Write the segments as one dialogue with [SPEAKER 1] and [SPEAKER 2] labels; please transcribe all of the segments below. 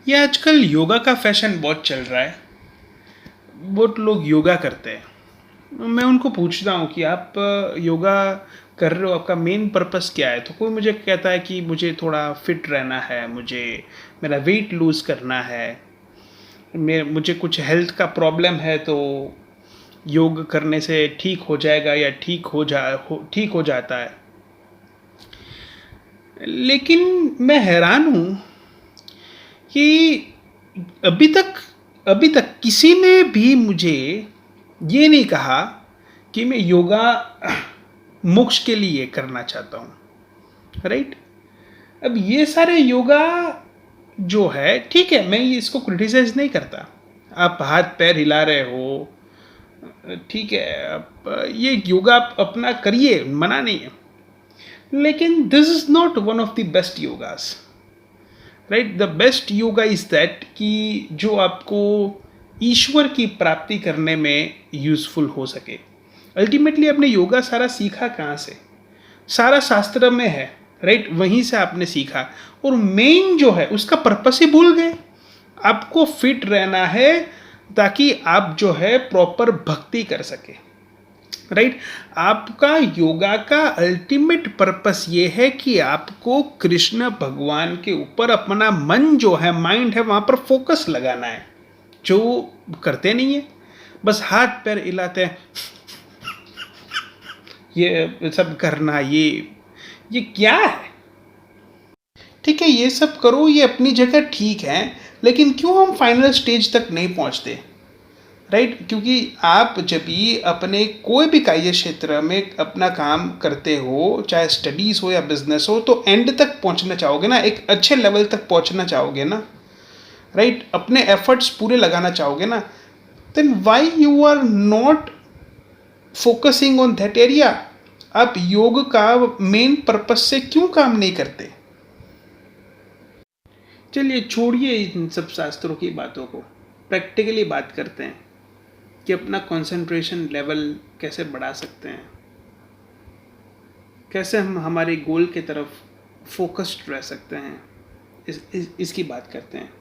[SPEAKER 1] ये आजकल योगा का फैशन बहुत चल रहा है। बहुत लोग योगा करते हैं। मैं उनको पूछता हूँ कि आप योगा कर रहे हो, आपका मेन पर्पस क्या है? तो कोई मुझे कहता है कि मुझे थोड़ा फिट रहना है, मुझे मेरा वेट लूज़ करना है, मुझे कुछ हेल्थ का प्रॉब्लम है, तो योग करने से ठीक हो जाएगा या ठीक हो जाता है। लेकिन मैं हैरान हूँ कि अभी तक अभी तक किसी ने भी मुझे ये नहीं कहा कि मैं योगा मोक्ष के लिए करना चाहता हूँ। राइट? अब ये सारे योगा जो है, ठीक है, मैं ये इसको क्रिटिसाइज नहीं करता। आप हाथ पैर हिला रहे हो, ठीक है, आप ये योगा आप अपना करिए, मना नहीं है। लेकिन this is not one of the best yogas. Right? The best yoga is that कि जो आपको ईश्वर की प्राप्ति करने में यूजफुल हो सके। अल्टीमेटली आपने योगा सारा सीखा कहाँ से? सारा शास्त्र में है। राइट? वहीं से आपने सीखा, और मेन जो है उसका पर्पस ही भूल गए। आपको फिट रहना है ताकि आप जो है प्रॉपर भक्ति कर सके। राइट? आपका योगा का अल्टीमेट पर्पस ये है कि आपको कृष्ण भगवान के ऊपर अपना मन जो है, माइंड है, वहां पर फोकस लगाना है, जो करते नहीं है। बस हाथ पैर हिलाते हैं, ये सब करना, ये क्या है? ठीक है, ये सब करो, ये अपनी जगह ठीक है, लेकिन क्यों हम फाइनल स्टेज तक नहीं पहुंचते? राइट? क्योंकि आप जब भी अपने कोई भी कार्य क्षेत्र में अपना काम करते हो, चाहे स्टडीज़ हो या बिजनेस हो, तो एंड तक पहुंचना चाहोगे ना, एक अच्छे लेवल तक पहुंचना चाहोगे ना। राइट? अपने एफर्ट्स पूरे लगाना चाहोगे ना। Then why you are not focusing on that area? आप योग का मेन पर्पस से क्यों काम नहीं करते? चलिए छोड़िए इन सब शास्त्रों की बातों को, प्रैक्टिकली बात करते हैं कि अपना कंसंट्रेशन लेवल कैसे बढ़ा सकते हैं, कैसे हम हमारे गोल की तरफ फोकस्ड रह सकते हैं। इसकी बात करते हैं।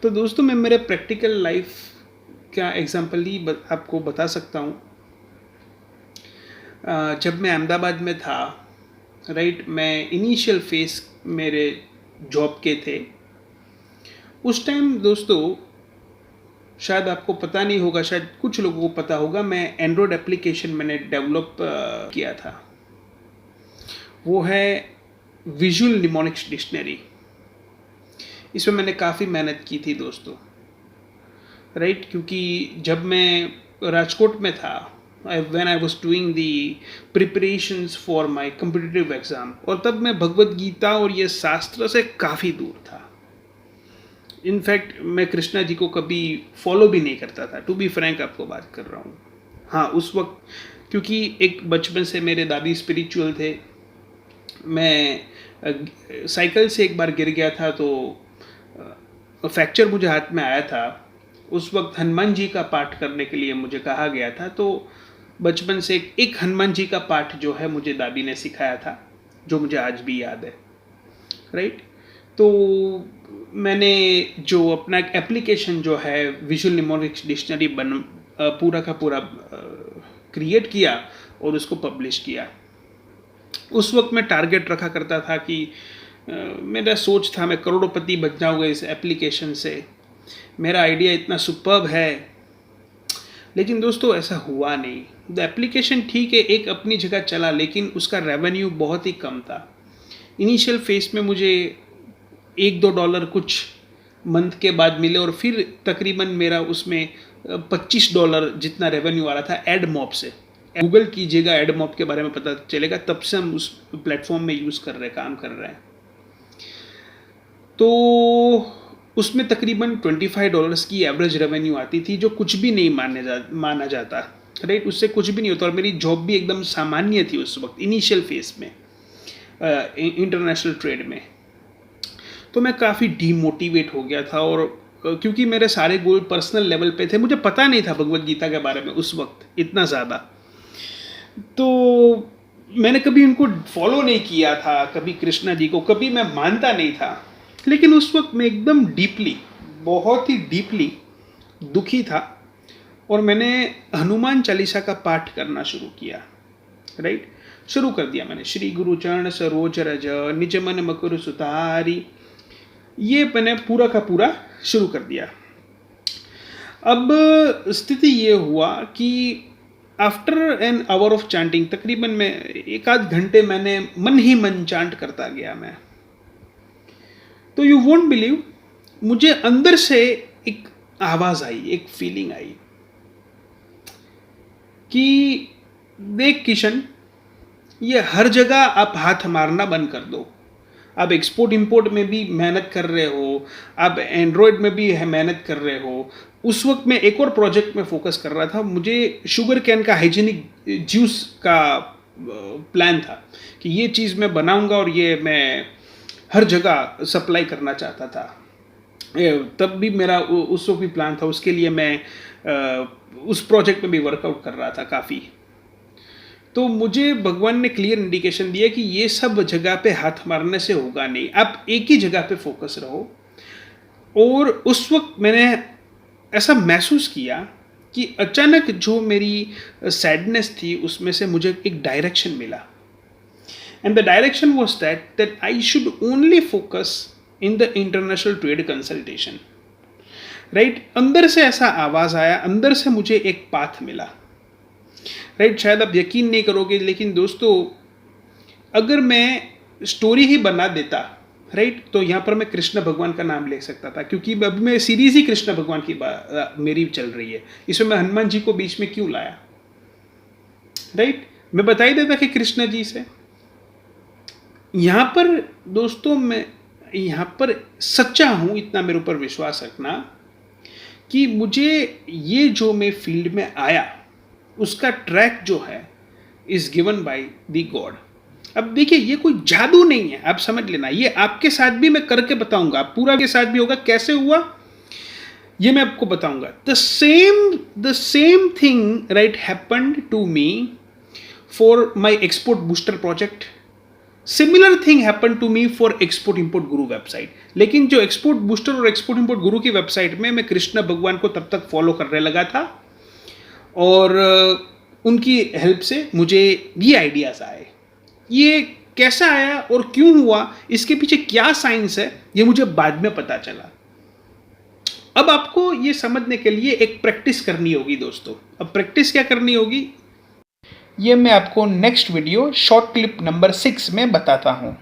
[SPEAKER 1] तो दोस्तों, मैं मेरे प्रैक्टिकल लाइफ का एग्जांपल ही आपको बता सकता हूँ। जब मैं अहमदाबाद में था, राइट, मैं इनिशियल फेस मेरे जॉब के थे उस टाइम। दोस्तों, शायद आपको पता नहीं होगा, शायद कुछ लोगों को पता होगा, मैं एंड्रॉयड एप्लीकेशन मैंने डेवलप किया था। वो है विजुअल निमोनिक्स डिक्शनरी। इसमें मैंने काफ़ी मेहनत की थी दोस्तों। राइट? क्योंकि जब मैं राजकोट में था, when I was doing the preparations for my competitive exam, और तब मैं भगवत गीता और ये शास्त्र से काफ़ी दूर था। इनफैक्ट मैं कृष्णा जी को कभी फॉलो भी नहीं करता था, टू बी फ्रैंक आपको बात कर रहा हूँ। हाँ, उस वक्त क्योंकि एक बचपन से मेरे दादी स्पिरिचुअल थे। मैं साइकिल से एक बार गिर गया था, तो फ्रैक्चर मुझे हाथ में आया था। उस वक्त हनुमान जी का पाठ करने के लिए मुझे कहा गया था, तो बचपन से एक हनुमान जी का पाठ जो है मुझे दादी ने सिखाया था, जो मुझे आज भी याद है। राइट? तो मैंने जो अपना एक एप्लीकेशन जो है विजुअल निमोनिक्स डिक्शनरी पूरा का पूरा क्रिएट किया और उसको पब्लिश किया। उस वक्त मैं टारगेट रखा करता था कि मेरा सोच था मैं करोड़पति बन जाऊँगा इस एप्लीकेशन से, मेरा आइडिया इतना सुपर्ब है। लेकिन दोस्तों, ऐसा हुआ नहीं। द एप्लीकेशन ठीक है, एक अपनी जगह चला, लेकिन उसका रेवेन्यू बहुत ही कम था। इनिशियल फेस में मुझे $1-2 कुछ मंथ के बाद मिले, और फिर तकरीबन मेरा उसमें $25 जितना रेवेन्यू आ रहा था एडमॉब से। गूगल कीजिएगा, एडमॉब के बारे में पता चलेगा। तब से हम उस प्लेटफॉर्म में यूज़ कर रहे हैं, काम कर रहे हैं। तो उसमें तकरीबन $25 की एवरेज रेवेन्यू आती थी, जो कुछ भी नहीं माना जाता। राइट? उससे कुछ भी नहीं होता, और मेरी जॉब भी एकदम सामान्य थी उस वक्त, इनिशियल फेस में, इंटरनेशनल ट्रेड में। तो मैं काफ़ी डीमोटिवेट हो गया था, और क्योंकि मेरे सारे गोल पर्सनल लेवल पे थे, मुझे पता नहीं था भगवत गीता के बारे में उस वक्त इतना ज़्यादा। तो मैंने कभी उनको फॉलो नहीं किया था, कभी कृष्णा जी को कभी मैं मानता नहीं था। लेकिन उस वक्त मैं एकदम डीपली, बहुत ही डीपली दुखी था और मैंने हनुमान चालीसा का पाठ करना शुरू किया, राइट। शुरू कर दिया मैंने, श्री गुरु चरण सरोज रज निज मन मकुर सुतारी, ये मैंने पूरा का पूरा शुरू कर दिया। अब स्थिति ये हुआ कि after an hour of chanting, तकरीबन मैं 1 आध घंटे मैंने मन ही मन चांट करता गया मैं, तो यू वोंट बिलीव, मुझे अंदर से एक आवाज आई, एक फीलिंग आई कि देख किशन, ये हर जगह आप हाथ मारना बंद कर दो। आप एक्सपोर्ट इंपोर्ट में भी मेहनत कर रहे हो, आप एंड्रॉयड में भी मेहनत कर रहे हो। उस वक्त मैं एक और प्रोजेक्ट में फोकस कर रहा था, मुझे शुगर कैन का हाइजीनिक जूस का प्लान था कि ये चीज़ मैं बनाऊंगा और ये मैं हर जगह सप्लाई करना चाहता था। तब भी मेरा उस वक्त भी प्लान था, उसके लिए मैं उस प्रोजेक्ट में भी वर्कआउट कर रहा था काफ़ी। तो मुझे भगवान ने क्लियर इंडिकेशन दिया कि ये सब जगह पे हाथ मारने से होगा नहीं, आप एक ही जगह पे फोकस रहो। और उस वक्त मैंने ऐसा महसूस किया कि अचानक जो मेरी सैडनेस थी उसमें से मुझे एक डायरेक्शन मिला, and the direction was that I should only focus in the international trade consultation, right. अंदर से ऐसा आवाज़ आया, अंदर से मुझे एक पाथ मिला, राइट। शायद आप यकीन नहीं करोगे, लेकिन दोस्तों अगर मैं स्टोरी ही बना देता, राइट, तो यहाँ पर मैं कृष्ण भगवान का नाम ले सकता था, क्योंकि अब मैं सीरीज ही कृष्ण भगवान की मेरी चल रही है, इसमें मैं हनुमान जी को बीच में क्यों लाया, राइट। मैं बता ही देता कि कृष्ण जी से। यहाँ पर दोस्तों मैं यहाँ पर सच्चा हूँ, इतना मेरे ऊपर विश्वास रखना कि मुझे ये जो मैं फील्ड में आया उसका ट्रैक जो है is given by the God. अब देखिए ये कोई जादू नहीं है, आप समझ लेना, ये आपके साथ भी मैं करके बताऊंगा, पूरा के साथ भी होगा। कैसे हुआ ये मैं आपको बताऊंगा। The same thing right happened to me for my export booster project, similar thing happen to me for export import guru website. लेकिन जो एक्सपोर्ट बूस्टर और एक्सपोर्ट इंपोर्ट गुरु की वेबसाइट में मैं कृष्ण भगवान को तब तक फॉलो करने लगा था और उनकी हेल्प से मुझे ये आइडियाज आए। ये कैसा आया और क्यों हुआ, इसके पीछे क्या साइंस है, ये मुझे बाद में पता चला। अब आपको ये समझने के लिए एक प्रैक्टिस करनी होगी दोस्तों। अब प्रैक्टिस क्या करनी होगी ये मैं आपको next video short clip number 6 में बताता हूँ।